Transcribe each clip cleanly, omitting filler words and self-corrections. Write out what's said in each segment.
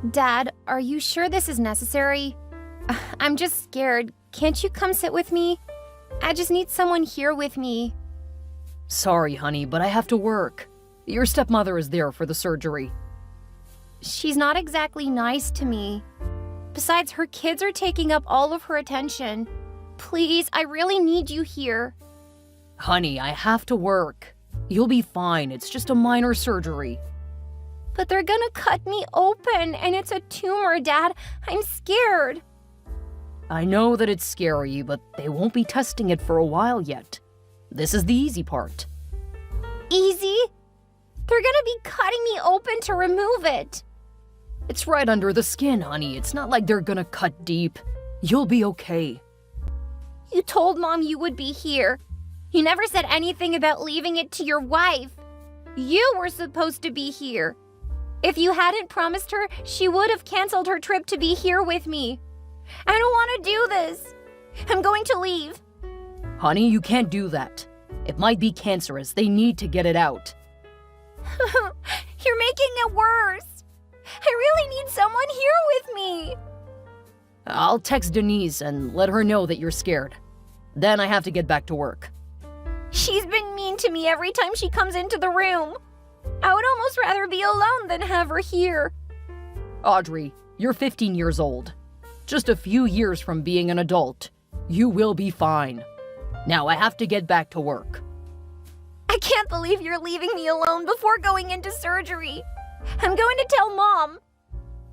Dad, are you sure this is necessary? I'm just scared. Can't you come sit with me? I just need someone here with me. Sorry, honey, but I have to work. Your stepmother is there for the surgery. She's not exactly nice to me. Besides, her kids are taking up all of her attention. Please, I really need you here. Honey, I have to work. You'll be fine. It's just a minor surgery. But they're gonna cut me open, and it's a tumor, Dad. I'm scared. I know that it's scary, but they won't be testing it for a while yet. This is the easy part. Easy? They're gonna be cutting me open to remove it. It's right under the skin, honey. It's not like they're gonna cut deep. You'll be okay. You told Mom you would be here. You never said anything about leaving it to your wife. You were supposed to be here. If you hadn't promised her, she would have canceled her trip to be here with me. I don't want to do this. I'm going to leave. Honey, you can't do that. It might be cancerous. They need to get it out. You're making it worse. I really need someone here with me. I'll text Denise and let her know that you're scared. Then I have to get back to work. She's been mean to me every time she comes into the room. I would almost rather be alone than have her here. Audrey, you're 15 years old. Just a few years from being an adult. You will be fine. Now I have to get back to work. I can't believe you're leaving me alone before going into surgery. I'm going to tell Mom.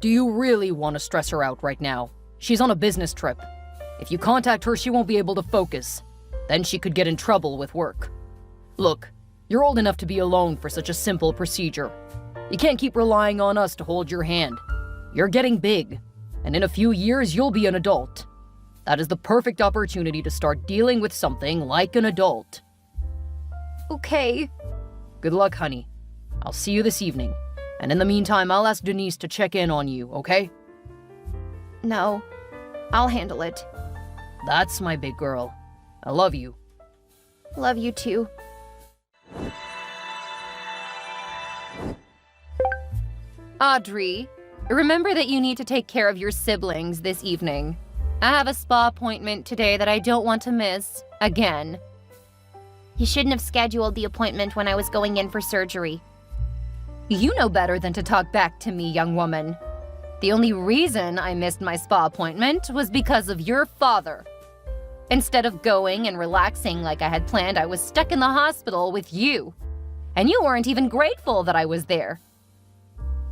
Do you really want to stress her out right now? She's on a business trip. If you contact her, she won't be able to focus. Then she could get in trouble with work. Look, you're old enough to be alone for such a simple procedure. You can't keep relying on us to hold your hand. You're getting big, and in a few years, you'll be an adult. That is the perfect opportunity to start dealing with something like an adult. Okay. Good luck, honey. I'll see you this evening. And in the meantime, I'll ask Denise to check in on you, okay? No, I'll handle it. That's my big girl. I love you. Love you too. Audrey, remember that you need to take care of your siblings this evening. I have a spa appointment today that I don't want to miss again. You shouldn't have scheduled the appointment when I was going in for surgery. You know better than to talk back to me, young woman. The only reason I missed my spa appointment was because of your father. Instead of going and relaxing like I had planned, I was stuck in the hospital with you. And you weren't even grateful that I was there.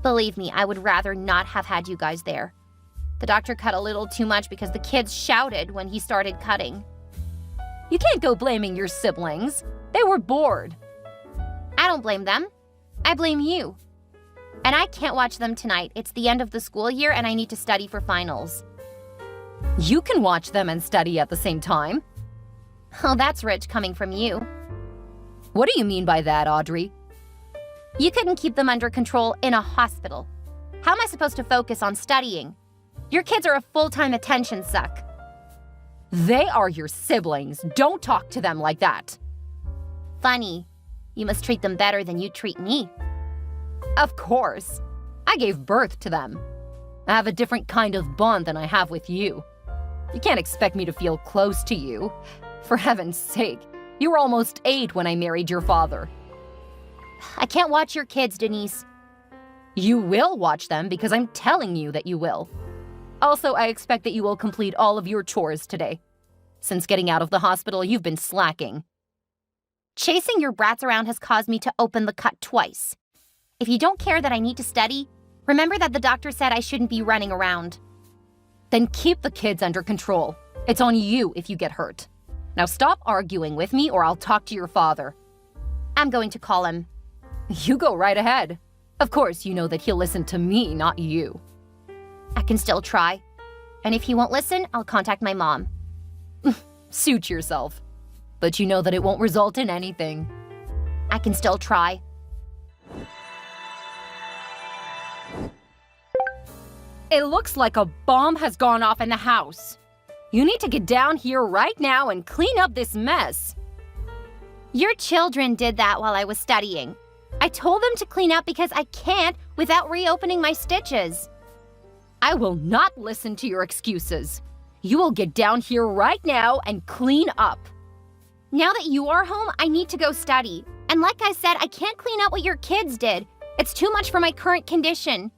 Believe me, I would rather not have had you guys there. The doctor cut a little too much because the kids shouted when he started cutting. You can't go blaming your siblings. They were bored. I don't blame them. I blame you. And I can't watch them tonight. It's the end of the school year and I need to study for finals. You can watch them and study at the same time. Oh, that's rich coming from you. What do you mean by that, Audrey? You couldn't keep them under control in a hospital. How am I supposed to focus on studying? Your kids are a full-time attention suck. They are your siblings. Don't talk to them like that. Funny. You must treat them better than you treat me. Of course. I gave birth to them. I have a different kind of bond than I have with you. You can't expect me to feel close to you. For heaven's sake, you were almost 8 when I married your father. I can't watch your kids, Denise. You will watch them because I'm telling you that you will. Also, I expect that you will complete all of your chores today. Since getting out of the hospital, you've been slacking. Chasing your brats around has caused me to open the cut twice. If you don't care that I need to study, remember that the doctor said I shouldn't be running around. Then keep the kids under control. It's on you if you get hurt. Now stop arguing with me or I'll talk to your father. I'm going to call him. You go right ahead. Of course, you know that he'll listen to me, not you. I can still try. And if he won't listen, I'll contact my mom. Suit yourself. But you know that it won't result in anything. I can still try. It looks like a bomb has gone off in the house. You need to get down here right now and clean up this mess. Your children did that while I was studying. I told them to clean up because I can't without reopening my stitches. I will not listen to your excuses. You will get down here right now and clean up. Now that you are home, I need to go study. And like I said, I can't clean up what your kids did. It's too much for my current condition.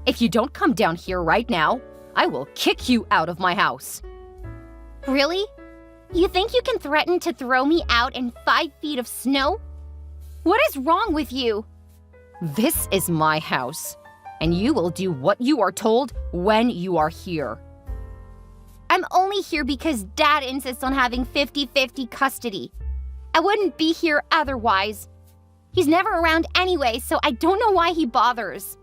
If you don't come down here right now, I will kick you out of my house. Really? You think you can threaten to throw me out in 5 feet of snow? What is wrong with you? This is my house, and you will do what you are told when you are here. I'm only here because Dad insists on having 50-50 custody. I wouldn't be here otherwise. He's never around anyway, so I don't know why he bothers.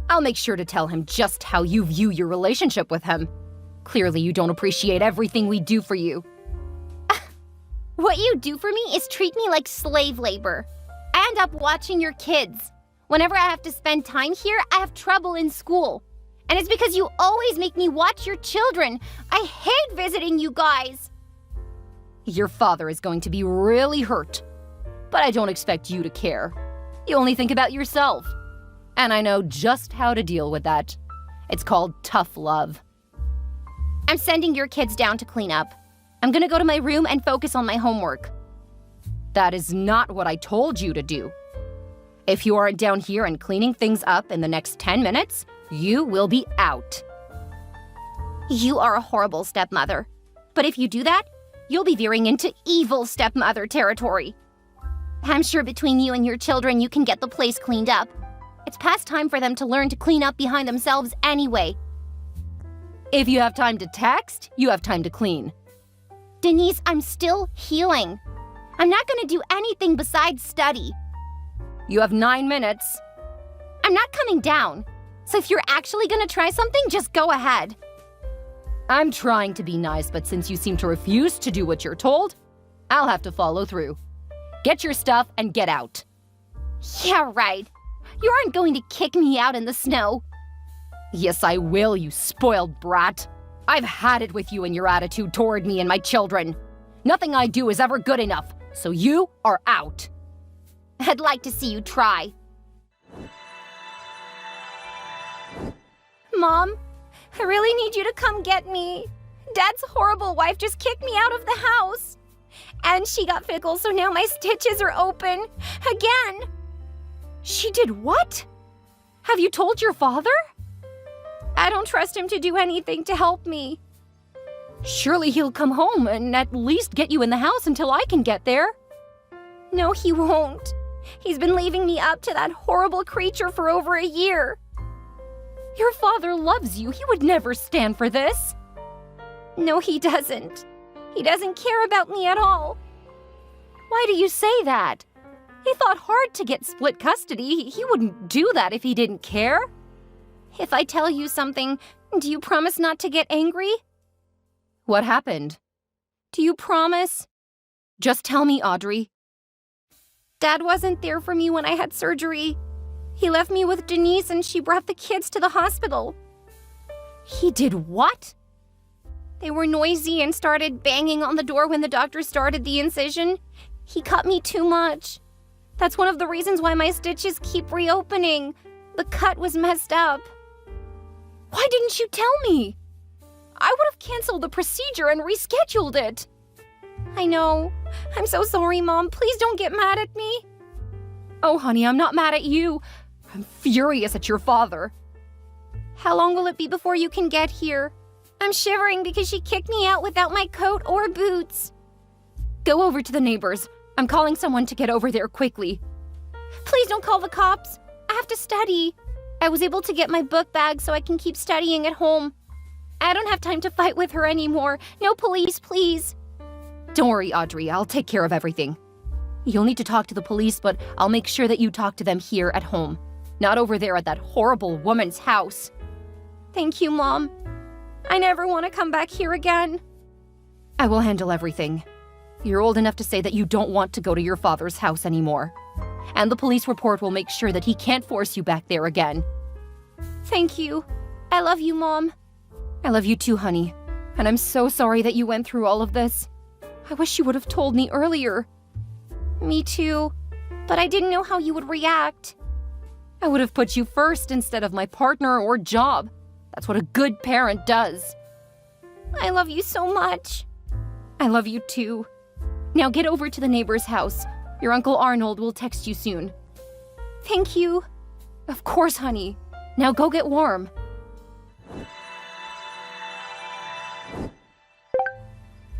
I'll make sure to tell him just how you view your relationship with him. Clearly, you don't appreciate everything we do for you. What you do for me is treat me like slave labor. I end up watching your kids. Whenever I have to spend time here, I have trouble in school. And it's because you always make me watch your children. I hate visiting you guys. Your father is going to be really hurt. But I don't expect you to care. You only think about yourself. And I know just how to deal with that. It's called tough love. I'm sending your kids down to clean up. I'm gonna go to my room and focus on my homework. That is not what I told you to do. If you aren't down here and cleaning things up in the next 10 minutes, you will be out. You are a horrible stepmother. But if you do that, you'll be veering into evil stepmother territory. I'm sure between you and your children, you can get the place cleaned up. It's past time for them to learn to clean up behind themselves anyway. If you have time to text, you have time to clean. Denise, I'm still healing. I'm not gonna do anything besides study. You have 9 minutes. I'm not coming down. So if you're actually gonna try something, just go ahead. I'm trying to be nice, but since you seem to refuse to do what you're told, I'll have to follow through. Get your stuff and get out. Yeah, right. You aren't going to kick me out in the snow. Yes, I will, you spoiled brat. I've had it with you and your attitude toward me and my children. Nothing I do is ever good enough, so you are out. I'd like to see you try. Mom, I really need you to come get me. Dad's horrible wife just kicked me out of the house. And she got fickle, so now my stitches are open. Again. She did what? Have you told your father? I don't trust him to do anything to help me. Surely he'll come home and at least get you in the house until I can get there. No, he won't. He's been leaving me up to that horrible creature for over a year. Your father loves you. He would never stand for this. No, he doesn't. He doesn't care about me at all. Why do you say that? He fought hard to get split custody. He wouldn't do that if he didn't care. If I tell you something, do you promise not to get angry? What happened? Do you promise? Just tell me, Audrey. Dad wasn't there for me when I had surgery. He left me with Denise and she brought the kids to the hospital. He did what? They were noisy and started banging on the door when the doctor started the incision. He cut me too much. That's one of the reasons why my stitches keep reopening. The cut was messed up. Why didn't you tell me? I would have canceled the procedure and rescheduled it. I know. I'm so sorry, Mom. Please don't get mad at me. Oh, honey, I'm not mad at you. I'm furious at your father. How long will it be before you can get here? I'm shivering because she kicked me out without my coat or boots. Go over to the neighbors. I'm calling someone to get over there quickly. Please don't call the cops. I have to study. I was able to get my book bag so I can keep studying at home. I don't have time to fight with her anymore. No police, please. Don't worry, Audrey. I'll take care of everything. You'll need to talk to the police, but I'll make sure that you talk to them here at home, not over there at that horrible woman's house. Thank you, Mom. I never want to come back here again. I will handle everything. You're old enough to say that you don't want to go to your father's house anymore. And the police report will make sure that he can't force you back there again. Thank you. I love you, Mom. I love you too, honey. And I'm so sorry that you went through all of this. I wish you would have told me earlier. Me too. But I didn't know how you would react. I would have put you first instead of my partner or job. That's what a good parent does. I love you so much. I love you too. Now get over to the neighbor's house. Your Uncle Arnold will text you soon. Thank you. Of course, honey. Now go get warm.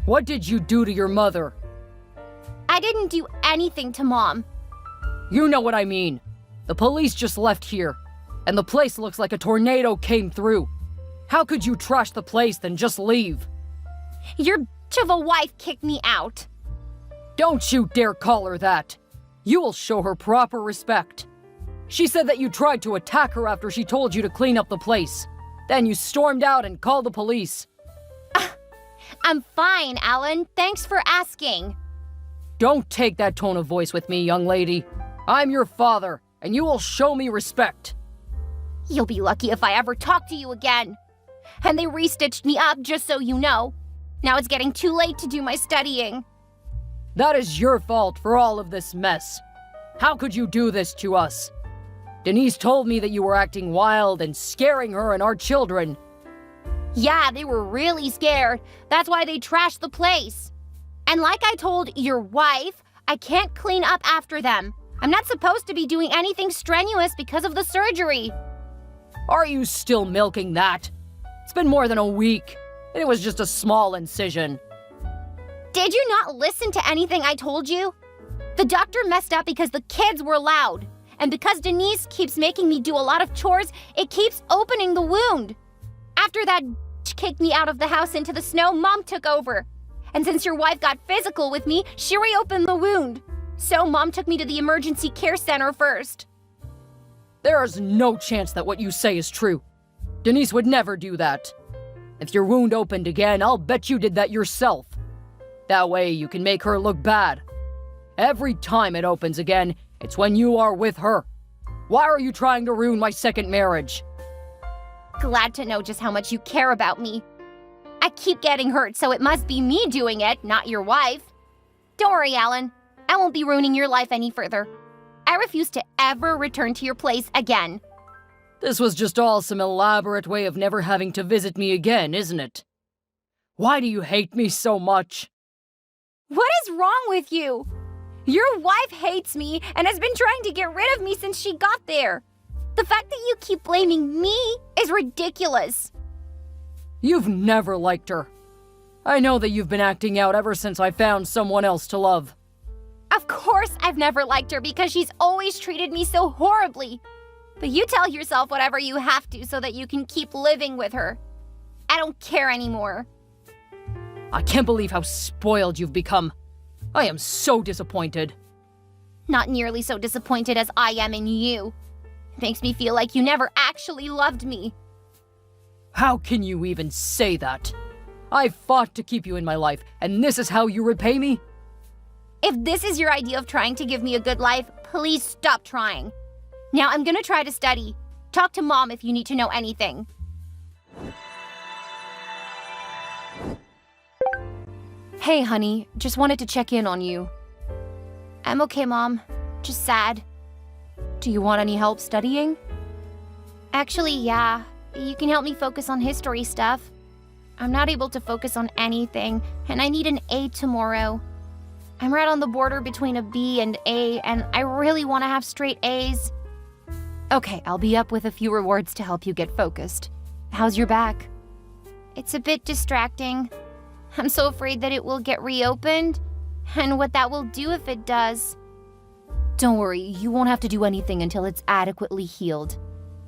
What did you do to your mother? I didn't do anything to Mom. You know what I mean. The police just left here, and the place looks like a tornado came through. How could you trash the place then just leave? Your bitch of a wife kicked me out. Don't you dare call her that. You will show her proper respect. She said that you tried to attack her after she told you to clean up the place. Then you stormed out and called the police. I'm fine, Alan. Thanks for asking. Don't take that tone of voice with me, young lady. I'm your father, and you will show me respect. You'll be lucky if I ever talk to you again. And they restitched me up, just so you know. Now it's getting too late to do my studying. That is your fault for all of this mess. How could you do this to us? Denise told me that you were acting wild and scaring her and our children. Yeah, they were really scared. That's why they trashed the place. And like I told your wife, I can't clean up after them. I'm not supposed to be doing anything strenuous because of the surgery. Are you still milking that? It's been more than a week, and it was just a small incision. Did you not listen to anything I told you? The doctor messed up because the kids were loud. And because Denise keeps making me do a lot of chores, it keeps opening the wound. After that bitch kicked me out of the house into the snow, Mom took over. And since your wife got physical with me, she reopened the wound. So Mom took me to the emergency care center first. There is no chance that what you say is true. Denise would never do that. If your wound opened again, I'll bet you did that yourself. That way you can make her look bad. Every time it opens again, it's when you are with her. Why are you trying to ruin my second marriage? Glad to know just how much you care about me. I keep getting hurt, so it must be me doing it, not your wife. Don't worry, Alan. I won't be ruining your life any further. I refuse to ever return to your place again. This was just all some elaborate way of never having to visit me again, isn't it? Why do you hate me so much? What is wrong with you? Your wife hates me and has been trying to get rid of me since she got there. The fact that you keep blaming me is ridiculous. You've never liked her. I know that you've been acting out ever since I found someone else to love. Of course I've never liked her because she's always treated me so horribly. But you tell yourself whatever you have to so that you can keep living with her. I don't care anymore. I can't believe how spoiled you've become. I am so disappointed. Not nearly so disappointed as I am in you. It makes me feel like you never actually loved me. How can you even say that? I fought to keep you in my life, and this is how you repay me? If this is your idea of trying to give me a good life, please stop trying. Now I'm gonna try to study. Talk to Mom if you need to know anything. Hey, honey. Just wanted to check in on you. I'm okay, Mom. Just sad. Do you want any help studying? Actually, yeah. You can help me focus on history stuff. I'm not able to focus on anything, and I need an A tomorrow. I'm right on the border between a B and A, and I really want to have straight A's. Okay, I'll be up with a few rewards to help you get focused. How's your back? It's a bit distracting. I'm so afraid that it will get reopened, and what that will do if it does. Don't worry, you won't have to do anything until it's adequately healed.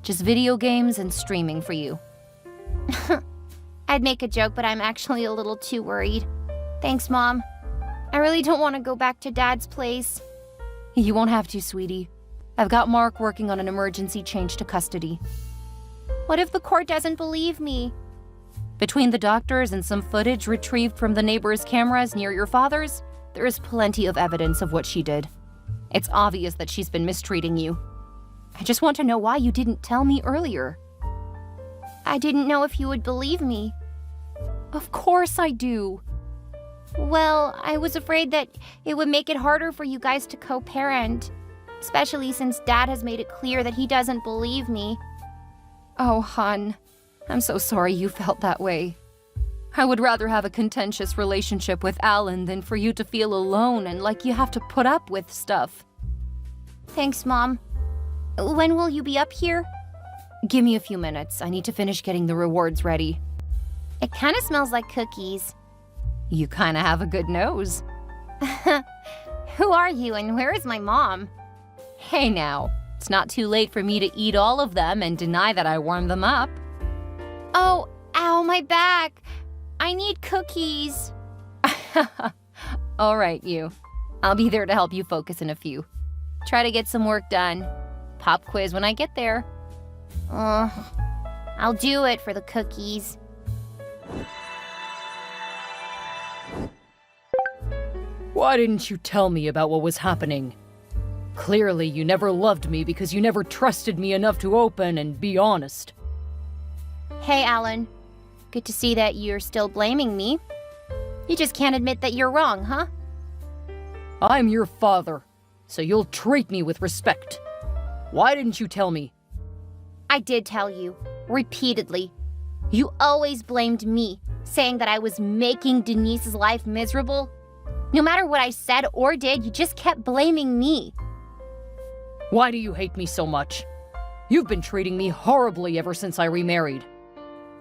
Just video games and streaming for you. I'd make a joke, but I'm actually a little too worried. Thanks, Mom. I really don't want to go back to Dad's place. You won't have to, sweetie. I've got Mark working on an emergency change to custody. What if the court doesn't believe me? Between the doctors and some footage retrieved from the neighbor's cameras near your father's, there is plenty of evidence of what she did. It's obvious that she's been mistreating you. I just want to know why you didn't tell me earlier. I didn't know if you would believe me. Of course I do. Well, I was afraid that it would make it harder for you guys to co-parent, especially since Dad has made it clear that he doesn't believe me. Oh, hon. I'm so sorry you felt that way. I would rather have a contentious relationship with Alan than for you to feel alone and like you have to put up with stuff. Thanks, Mom. When will you be up here? Give me a few minutes. I need to finish getting the rewards ready. It kind of smells like cookies. You kind of have a good nose. Who are you and where is my mom? Hey now, it's not too late for me to eat all of them and deny that I warmed them up. Oh, ow, my back. I need cookies. All right, you. I'll be there to help you focus in a few. Try to get some work done. Pop quiz when I get there. I'll do it for the cookies. Why didn't you tell me about what was happening? Clearly, you never loved me because you never trusted me enough to open and be honest. Hey, Alan. Good to see that you're still blaming me. You just can't admit that you're wrong, huh? I'm your father, so you'll treat me with respect. Why didn't you tell me? I did tell you, repeatedly. You always blamed me, saying that I was making Denise's life miserable. No matter what I said or did, you just kept blaming me. Why do you hate me so much? You've been treating me horribly ever since I remarried.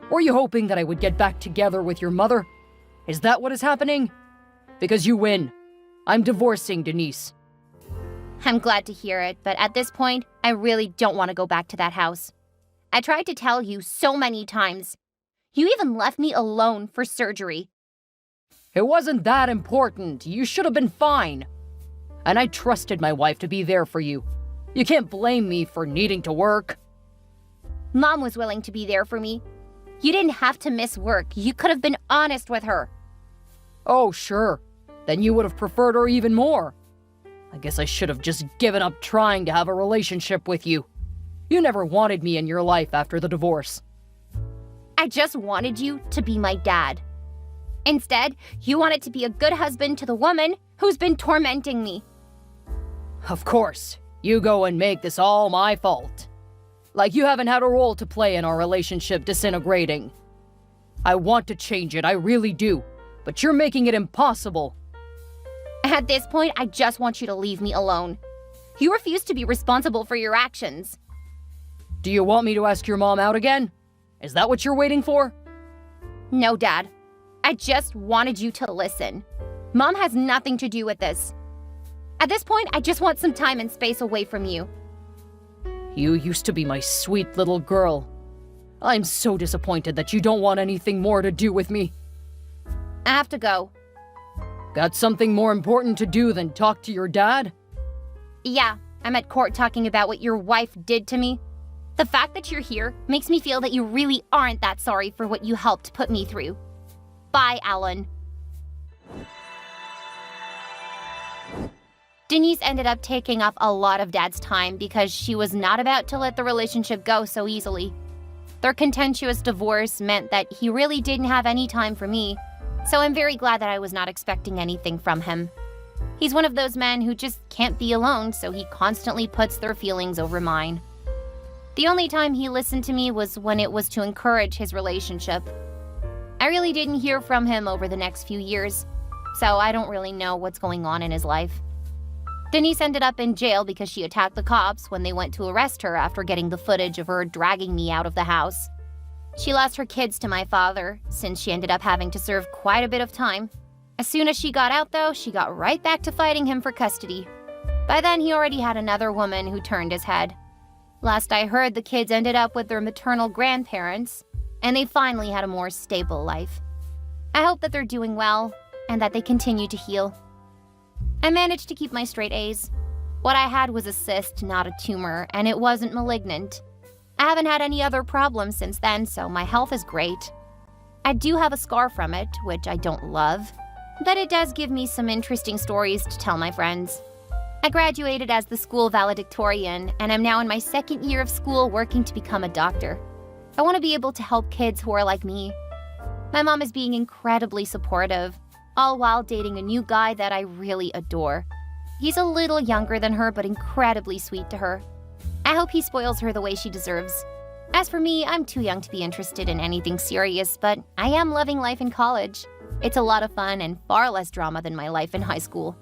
Were you hoping that I would get back together with your mother? Is that what is happening? Because you win. I'm divorcing Denise. I'm glad to hear it, but at this point, I really don't want to go back to that house. I tried to tell you so many times. You even left me alone for surgery. It wasn't that important. You should have been fine. And I trusted my wife to be there for you. You can't blame me for needing to work. Mom was willing to be there for me. You didn't have to miss work. You could have been honest with her. Oh, sure. Then you would have preferred her even more. I guess I should have just given up trying to have a relationship with you. You never wanted me in your life after the divorce. I just wanted you to be my dad. Instead, you wanted to be a good husband to the woman who's been tormenting me. Of course. You go and make this all my fault. Like you haven't had a role to play in our relationship disintegrating. I want to change it, I really do. But you're making it impossible. At this point, I just want you to leave me alone. You refuse to be responsible for your actions. Do you want me to ask your mom out again? Is that what you're waiting for? No, Dad. I just wanted you to listen. Mom has nothing to do with this. At this point, I just want some time and space away from you. You used to be my sweet little girl. I'm so disappointed that you don't want anything more to do with me. I have to go. Got something more important to do than talk to your dad? Yeah, I'm at court talking about what your wife did to me. The fact that you're here makes me feel that you really aren't that sorry for what you helped put me through. Bye, Alan. Denise ended up taking up a lot of Dad's time because she was not about to let the relationship go so easily. Their contentious divorce meant that he really didn't have any time for me, so I'm very glad that I was not expecting anything from him. He's one of those men who just can't be alone, so he constantly puts their feelings over mine. The only time he listened to me was when it was to encourage his relationship. I really didn't hear from him over the next few years, so I don't really know what's going on in his life. Denise ended up in jail because she attacked the cops when they went to arrest her after getting the footage of her dragging me out of the house. She lost her kids to my father, since she ended up having to serve quite a bit of time. As soon as she got out, though, she got right back to fighting him for custody. By then, he already had another woman who turned his head. Last I heard, the kids ended up with their maternal grandparents, and they finally had a more stable life. I hope that they're doing well, and that they continue to heal. I managed to keep my straight A's. What I had was a cyst, not a tumor, and it wasn't malignant. I haven't had any other problems since then, so my health is great. I do have a scar from it, which I don't love, but it does give me some interesting stories to tell my friends. I graduated as the school valedictorian, and I'm now in my second year of school working to become a doctor. I want to be able to help kids who are like me. My mom is being incredibly supportive, all while dating a new guy that I really adore. He's a little younger than her, but incredibly sweet to her. I hope he spoils her the way she deserves. As for me, I'm too young to be interested in anything serious, but I am loving life in college. It's a lot of fun and far less drama than my life in high school.